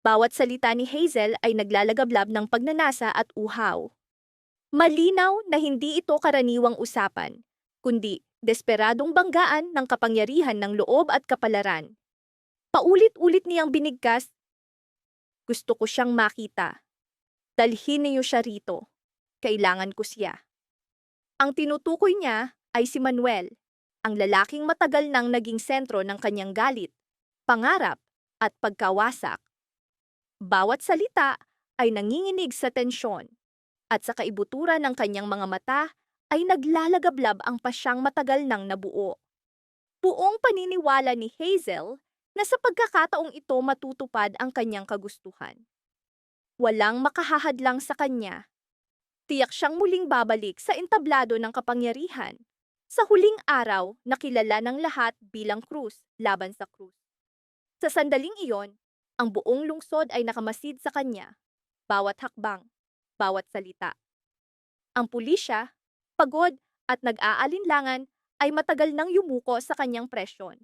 Bawat salita ni Hazel ay naglalagablab ng pagnanasa at uhaw. Malinaw na hindi ito karaniwang usapan, kundi desperadong banggaan ng kapangyarihan ng loob at kapalaran. Paulit-ulit niyang binigkas, gusto ko siyang makita. Dalhin niyo siya rito. Kailangan ko siya. Ang tinutukoy niya ay si Manuel, ang lalaking matagal nang naging sentro ng kanyang galit, pangarap at pagkawasak. Bawat salita ay nanginginig sa tensyon, at sa kaibuturan ng kanyang mga mata ay naglalagablab ang pasyang matagal nang nabuo. Buong paniniwala ni Hazel na sa pagkakataong ito matutupad ang kanyang kagustuhan. Walang makahahadlang sa kanya. Tiyak siyang muling babalik sa entablado ng kapangyarihan. Sa huling araw na kilala ng lahat bilang krus laban sa krus. Sa sandaling iyon, ang buong lungsod ay nakamasid sa kanya. Bawat hakbang, bawat salita. Ang pulisya, pagod at nag-aalinlangan ay matagal nang yumuko sa kanyang presyon.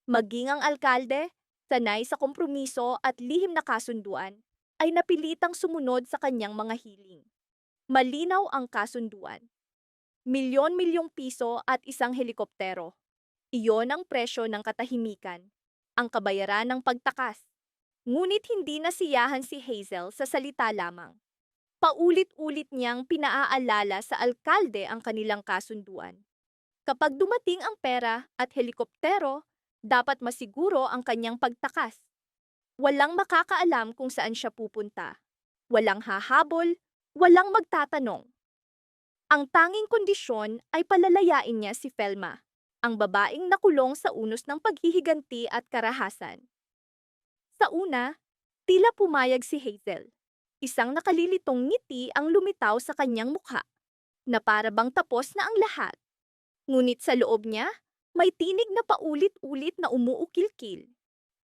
Maging ang alkalde, sanay sa kompromiso at lihim na kasunduan, ay napilitang sumunod sa kanyang mga hiling. Malinaw ang kasunduan. Milyon-milyong piso at isang helikoptero. Iyon ang presyo ng katahimikan, ang kabayaran ng pagtakas. Ngunit hindi nasiyahan si Hazel sa salita lamang. Paulit-ulit niyang pinaaalala sa alkalde ang kanilang kasunduan. Kapag dumating ang pera at helikoptero, dapat masiguro ang kanyang pagtakas. Walang makakaalam kung saan siya pupunta. Walang hahabol, walang magtatanong. Ang tanging kondisyon ay palalayain niya si Felma, ang babaeng nakulong sa unos ng paghihiganti at karahasan. Sa una, tila pumayag si Hazel. Isang nakalilitong ngiti ang lumitaw sa kanyang mukha, na para bang tapos na ang lahat. Ngunit sa loob niya, may tinig na paulit-ulit na umuukil-kil.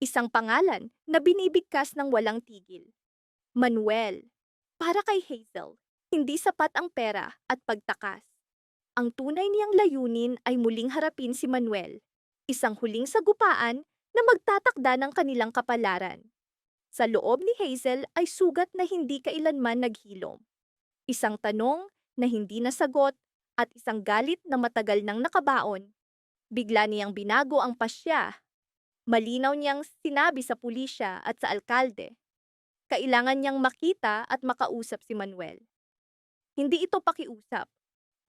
Isang pangalan na binibigkas ng walang tigil. Manuel. Para kay Hazel, hindi sapat ang pera at pagtakas. Ang tunay niyang layunin ay muling harapin si Manuel, isang huling sagupaan na magtatakda ng kanilang kapalaran. Sa loob ni Hazel ay sugat na hindi kailanman naghilom. Isang tanong na hindi nasagot at isang galit na matagal nang nakabaon. Bigla niyang binago ang pasya. Malinaw niyang sinabi sa pulisya at sa alkalde. Kailangan niyang makita at makausap si Manuel. Hindi ito pakiusap,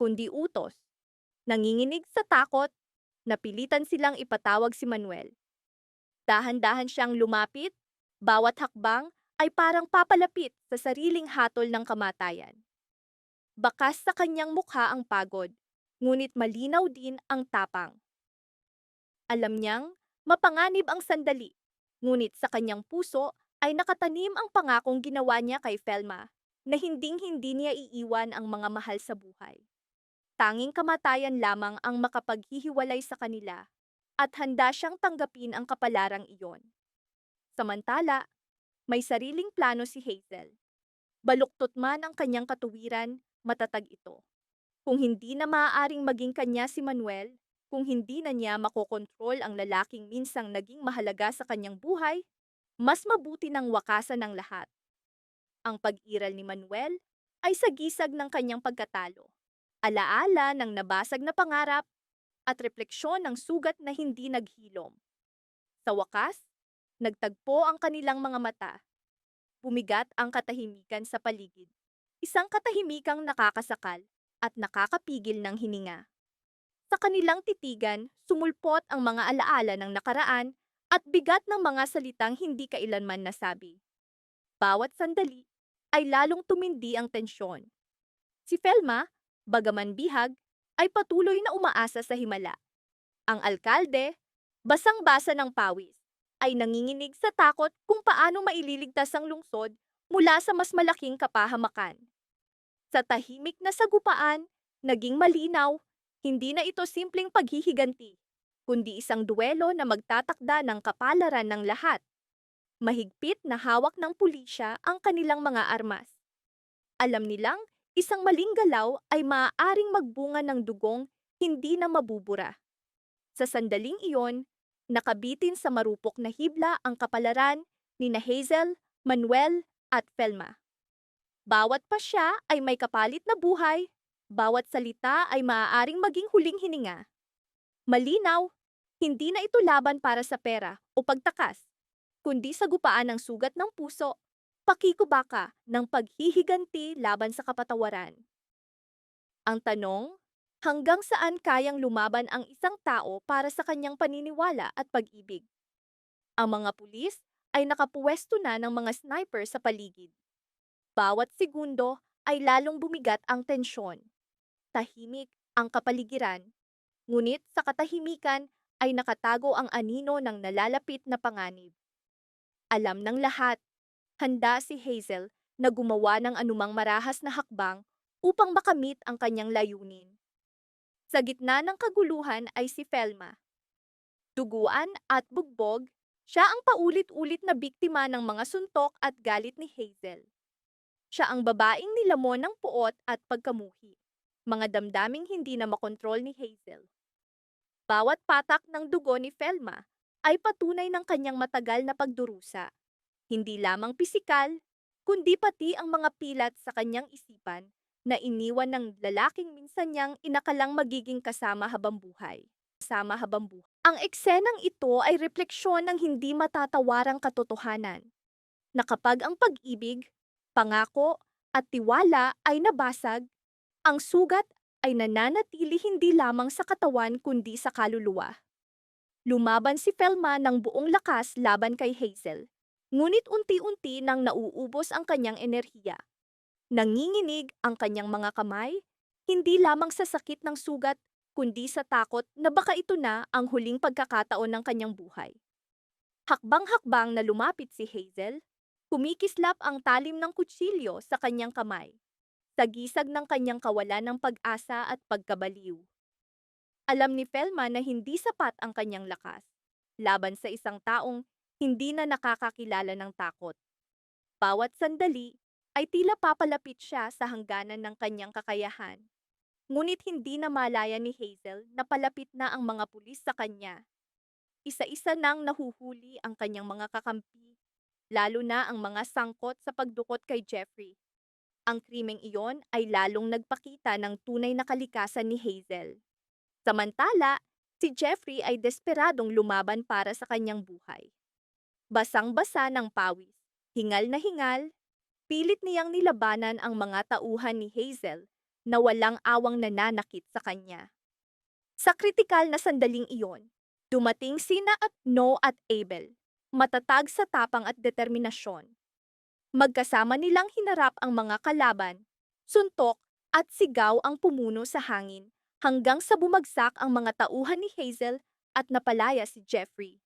kundi utos. Nanginginig sa takot, napilitan silang ipatawag si Manuel. Dahan-dahan siyang lumapit, bawat hakbang ay parang papalapit sa sariling hatol ng kamatayan. Bakas sa kanyang mukha ang pagod, ngunit malinaw din ang tapang. Alam niyang mapanganib ang sandali, ngunit sa kanyang puso ay nakatanim ang pangakong ginawa niya kay Felma na hinding-hindi niya iiwan ang mga mahal sa buhay. Tanging kamatayan lamang ang makapaghihiwalay sa kanila at handa siyang tanggapin ang kapalarang iyon. Samantala, may sariling plano si Hazel. Baluktot man ang kanyang katuwiran, matatag ito. Kung hindi na maaaring maging kanya si Manuel, kung hindi na niya makokontrol ang lalaking minsang naging mahalaga sa kanyang buhay, mas mabuti ng wakasan ng lahat. Ang pag-iral ni Manuel ay sagisag ng kanyang pagkatalo, alaala ng nabasag na pangarap at refleksyon ng sugat na hindi naghilom. Sa wakas, nagtagpo ang kanilang mga mata. Bumigat ang katahimikan sa paligid. Isang katahimikang nakakasakal at nakakapigil ng hininga. Sa kanilang titigan, sumulpot ang mga alaala ng nakaraan at bigat ng mga salitang hindi kailanman nasabi. Bawat sandali ay lalong tumindi ang tensyon. Si Felma, bagaman bihag, ay patuloy na umaasa sa himala. Ang alkalde, basang-basa ng pawis, ay nanginginig sa takot kung paano maililigtas ang lungsod mula sa mas malaking kapahamakan. Sa tahimik na sagupaan, naging malinaw, hindi na ito simpleng paghihiganti, kundi isang duelo na magtatakda ng kapalaran ng lahat. Mahigpit na hawak ng pulisya ang kanilang mga armas. Alam nilang isang maling galaw ay maaaring magbunga ng dugong hindi na mabubura. Sa sandaling iyon, nakabitin sa marupok na hibla ang kapalaran, nina Hazel, Manuel, at Felma. Bawat pasya ay may kapalit na buhay, bawat salita ay maaaring maging huling hininga. Malinaw, hindi na ito laban para sa pera o pagtakas, kundi sagupaan ng sugat ng puso, pakikubaka ng paghihiganti laban sa kapatawaran. Ang tanong, hanggang saan kayang lumaban ang isang tao para sa kanyang paniniwala at pag-ibig? Ang mga pulis ay nakapuwesto na ng mga sniper sa paligid. Bawat segundo ay lalong bumigat ang tensyon. Tahimik ang kapaligiran, ngunit sa katahimikan ay nakatago ang anino ng nalalapit na panganib. Alam ng lahat, handa si Hazel na gumawa ng anumang marahas na hakbang upang makamit ang kanyang layunin. Sa gitna ng kaguluhan ay si Felma. Duguan at bugbog, siya ang paulit-ulit na biktima ng mga suntok at galit ni Hazel. Siya ang babaeng nilamon ng puot at pagkamuhi, mga damdaming hindi na makontrol ni Hazel. Bawat patak ng dugo ni Felma ay patunay ng kanyang matagal na pagdurusa. Hindi lamang pisikal, kundi pati ang mga pilat sa kanyang isipan na iniwan ng lalaking minsan niyang inakalang magiging kasama habang buhay. Ang eksenang ito ay refleksyon ng hindi matatawarang katotohanan, na kapag ang pag-ibig, pangako at tiwala ay nabasag, ang sugat ay nananatili hindi lamang sa katawan kundi sa kaluluwa. Lumaban si Felma ng buong lakas laban kay Hazel, ngunit unti-unti nang nauubos ang kanyang enerhiya. Nanginginig ang kanyang mga kamay, hindi lamang sa sakit ng sugat, kundi sa takot na baka ito na ang huling pagkakataon ng kanyang buhay. Hakbang-hakbang na lumapit si Hazel, kumikislap ang talim ng kutsilyo sa kanyang kamay, sa gisag ng kanyang kawalan ng pag-asa at pagkabaliw. Alam ni Felma na hindi sapat ang kanyang lakas, laban sa isang taong hindi na nakakakilala ng takot. Bawat sandali ay tila papalapit siya sa hangganan ng kanyang kakayahan. Ngunit hindi na malaya ni Hazel na palapit na ang mga pulis sa kanya. Isa-isa nang nahuhuli ang kanyang mga kakampi, lalo na ang mga sangkot sa pagdukot kay Jeffrey. Ang krimeng iyon ay lalong nagpakita ng tunay na kalikasan ni Hazel. Samantala, si Jeffrey ay desperadong lumaban para sa kanyang buhay. Basang-basa ng pawis, hingal na hingal, pilit niyang nilabanan ang mga tauhan ni Hazel na walang awang nananakit sa kanya. Sa kritikal na sandaling iyon, dumating sina No at Abel, matatag sa tapang at determinasyon. Magkasama nilang hinarap ang mga kalaban, suntok at sigaw ang pumuno sa hangin hanggang sa bumagsak ang mga tauhan ni Hazel at napalaya si Jeffrey.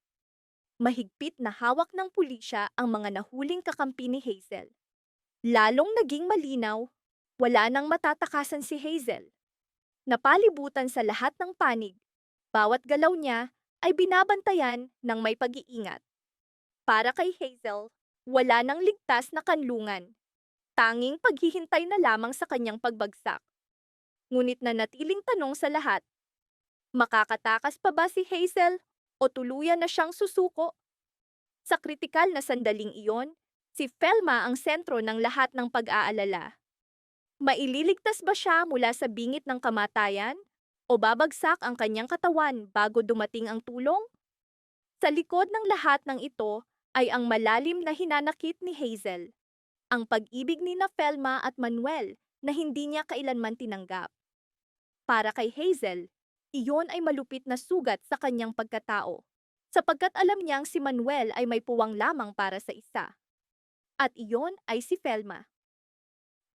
Mahigpit na hawak ng pulisya ang mga nahuling kakampi ni Hazel. Lalong naging malinaw, wala nang matatakasan si Hazel. Napalibutan sa lahat ng panig, bawat galaw niya ay binabantayan ng may pag-iingat. Para kay Hazel, wala nang ligtas na kanlungan. Tanging paghihintay na lamang sa kanyang pagbagsak. Ngunit nanatiling tanong sa lahat, makakatakas pa ba si Hazel o tuluyan na siyang susuko? Sa kritikal na sandaling iyon, si Felma ang sentro ng lahat ng pag-aalala. Maililigtas ba siya mula sa bingit ng kamatayan o babagsak ang kanyang katawan bago dumating ang tulong? Sa likod ng lahat ng ito ay ang malalim na hinanakit ni Hazel, ang pag-ibig ni Felma at Manuel na hindi niya kailanman tinanggap. Para kay Hazel, iyon ay malupit na sugat sa kanyang pagkatao, sapagkat alam niyang si Manuel ay may puwang lamang para sa isa. At iyon ay si Felma.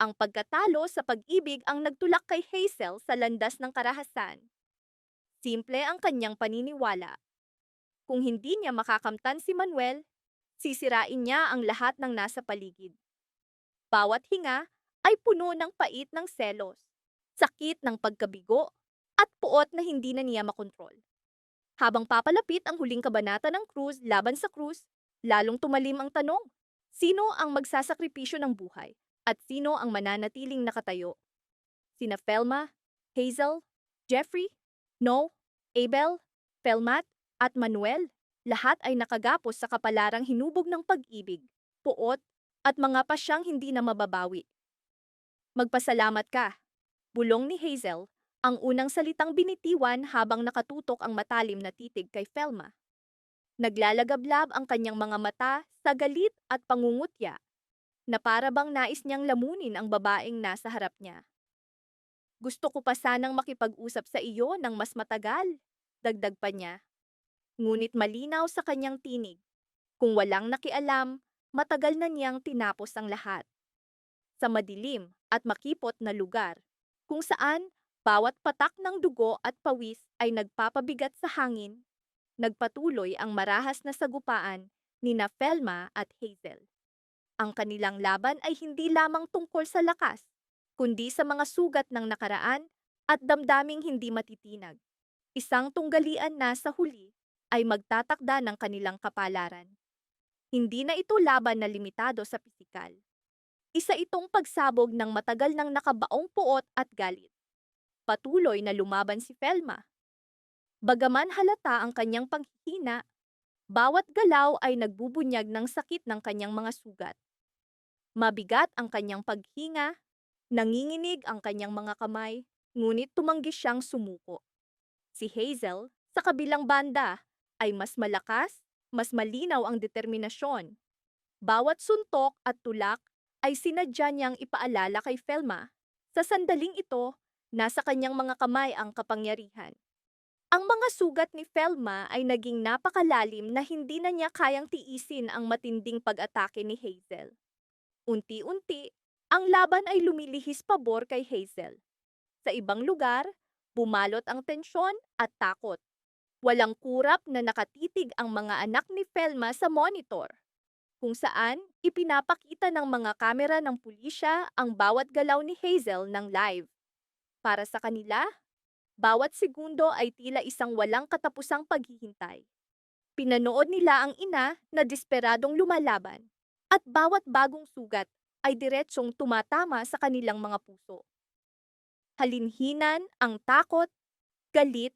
Ang pagkatalo sa pag-ibig ang nagtulak kay Hazel sa landas ng karahasan. Simple ang kanyang paniniwala. Kung hindi niya makakamtan si Manuel, sisirain niya ang lahat ng nasa paligid. Bawat hinga ay puno ng pait ng selos, sakit ng pagkabigo, at puot na hindi na niya makontrol. Habang papalapit ang huling kabanata ng Cruz laban sa Cruz, lalong tumalim ang tanong, sino ang magsasakripisyo ng buhay? At sino ang mananatiling nakatayo? Sina Felma, Hazel, Jeffrey, No, Abel, Felmat, at Manuel. Lahat ay nakagapos sa kapalarang hinubog ng pag-ibig, puot, at mga pasyang hindi na mababawi. Magpasalamat ka, bulong ni Hazel, ang unang salitang binitiwan habang nakatutok ang matalim na titig kay Velma. Naglalagablab ang kanyang mga mata sa galit at pangungutya, na para bang nais niyang lamunin ang babaeng nasa harap niya. Gusto ko pa sanang makipag-usap sa iyo ng mas matagal, dagdag pa niya. Ngunit malinaw sa kanyang tinig. Kung walang nakialam, matagal na niyang tinapos ang lahat. Sa madilim at makipot na lugar, kung saan bawat patak ng dugo at pawis ay nagpapabigat sa hangin, nagpatuloy ang marahas na sagupaan ni na Velma at Hazel. Ang kanilang laban ay hindi lamang tungkol sa lakas, kundi sa mga sugat ng nakaraan at damdaming hindi matitinag. Isang tunggalian na sa huli ay magtatakda ng kanilang kapalaran. Hindi na ito laban na limitado sa pisikal. Isa itong pagsabog ng matagal ng nakabaong puot at galit. Patuloy na lumaban si Velma. Bagaman halata ang kanyang paghihina, bawat galaw ay nagbubunyag ng sakit ng kanyang mga sugat. Mabigat ang kanyang paghinga, nanginginig ang kanyang mga kamay, ngunit tumanggi siyang sumuko. Si Hazel, sa kabilang banda, ay mas malakas, mas malinaw ang determinasyon. Bawat suntok at tulak ay sinadya niyang ipaalala kay Velma. Sa sandaling ito, nasa kanyang mga kamay ang kapangyarihan. Ang mga sugat ni Velma ay naging napakalalim na hindi na niya kayang tiisin ang matinding pag-atake ni Hazel. Unti-unti, ang laban ay lumilihis pabor kay Hazel. Sa ibang lugar, bumalot ang tensyon at takot. Walang kurap na nakatitig ang mga anak ni Velma sa monitor, kung saan ipinapakita ng mga kamera ng pulisya ang bawat galaw ni Hazel ng live. Para sa kanila, bawat segundo ay tila isang walang katapusang paghihintay. Pinanood nila ang ina na desperadong lumalaban, at bawat bagong sugat ay diretsyong tumatama sa kanilang mga puso. Halinhinan ang takot, galit,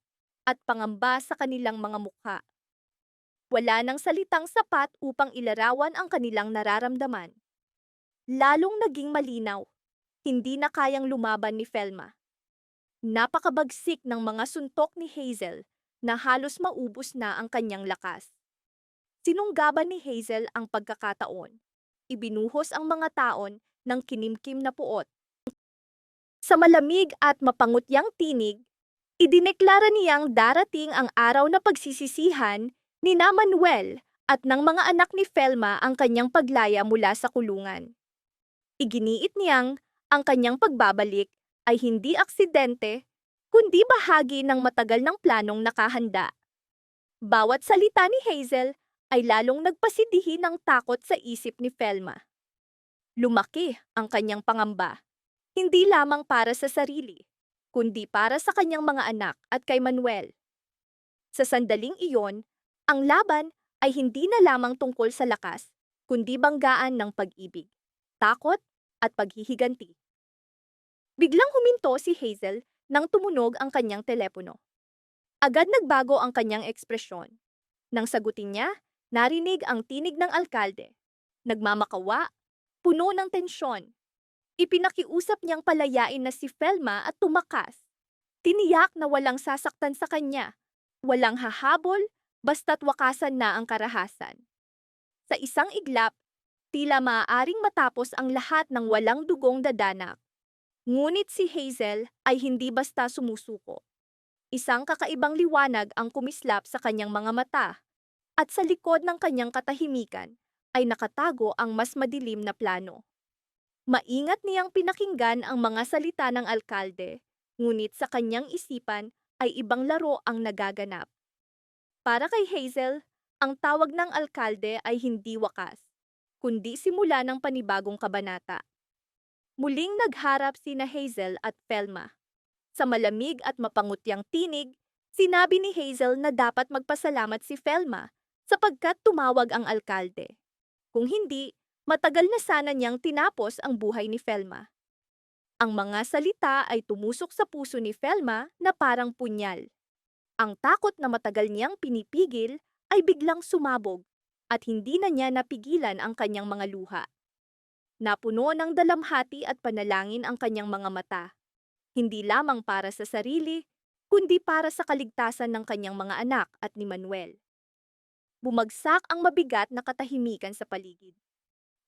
at pangamba sa kanilang mga mukha. Wala nang salitang sapat upang ilarawan ang kanilang nararamdaman. Lalong naging malinaw, hindi na kayang lumaban ni Velma. Napakabagsik ng mga suntok ni Hazel na halos maubos na ang kanyang lakas. Sinunggaban ni Hazel ang pagkakataon. Ibinuhos ang mga taon ng kinimkim na puot. Sa malamig at mapangutyang tinig, idineklara niyang darating ang araw na pagsisisihan ni na Manuel at ng mga anak ni Velma ang kanyang paglaya mula sa kulungan. Iginiit niyang ang kanyang pagbabalik ay hindi aksidente, kundi bahagi ng matagal ng planong nakahanda. Bawat salita ni Hazel ay lalong nagpasidihi ng takot sa isip ni Velma. Lumaki ang kanyang pangamba, hindi lamang para sa sarili, kundi para sa kanyang mga anak at kay Manuel. Sa sandaling iyon, ang laban ay hindi na lamang tungkol sa lakas, kundi banggaan ng pag-ibig, takot at paghihiganti. Biglang huminto si Hazel nang tumunog ang kanyang telepono. Agad nagbago ang kanyang ekspresyon. Nang sagutin niya, narinig ang tinig ng alkalde. Nagmamakawa, puno ng tensyon. Ipinakiusap niyang palayain na si Velma at tumakas. Tiniyak na walang sasaktan sa kanya, walang hahabol, basta't wakasan na ang karahasan. Sa isang iglap, tila maaaring matapos ang lahat ng walang dugong dadanak. Ngunit si Hazel ay hindi basta sumusuko. Isang kakaibang liwanag ang kumislap sa kanyang mga mata, at sa likod ng kanyang katahimikan ay nakatago ang mas madilim na plano. Maingat niyang pinakinggan ang mga salita ng alkalde, ngunit sa kanyang isipan ay ibang laro ang nagaganap. Para kay Hazel, ang tawag ng alkalde ay hindi wakas, kundi simula ng panibagong kabanata. Muling nagharap sina Hazel at Velma. Sa malamig at mapangutyang tinig, sinabi ni Hazel na dapat magpasalamat si Velma sapagkat tumawag ang alkalde. Kung hindi, matagal na sana niyang tinapos ang buhay ni Velma. Ang mga salita ay tumusok sa puso ni Velma na parang punyal. Ang takot na matagal niyang pinipigil ay biglang sumabog at hindi na niya napigilan ang kanyang mga luha. Napuno ng dalamhati at panalangin ang kanyang mga mata, hindi lamang para sa sarili, kundi para sa kaligtasan ng kanyang mga anak at ni Manuel. Bumagsak ang mabigat na katahimikan sa paligid.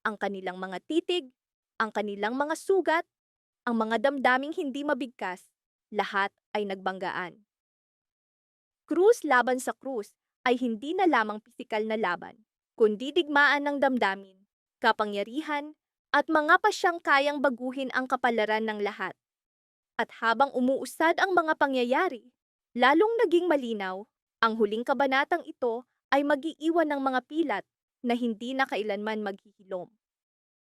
Ang kanilang mga titig, ang kanilang mga sugat, ang mga damdaming hindi mabigkas, lahat ay nagbanggaan. Krus laban sa krus ay hindi na lamang pisikal na laban, kundi digmaan ng damdamin, kapangyarihan, at mga pasyang kayang baguhin ang kapalaran ng lahat. At habang umuusad ang mga pangyayari, lalong naging malinaw, ang huling kabanatang ito ay mag-iiwan ng mga pilat na hindi na kailanman maghihilom.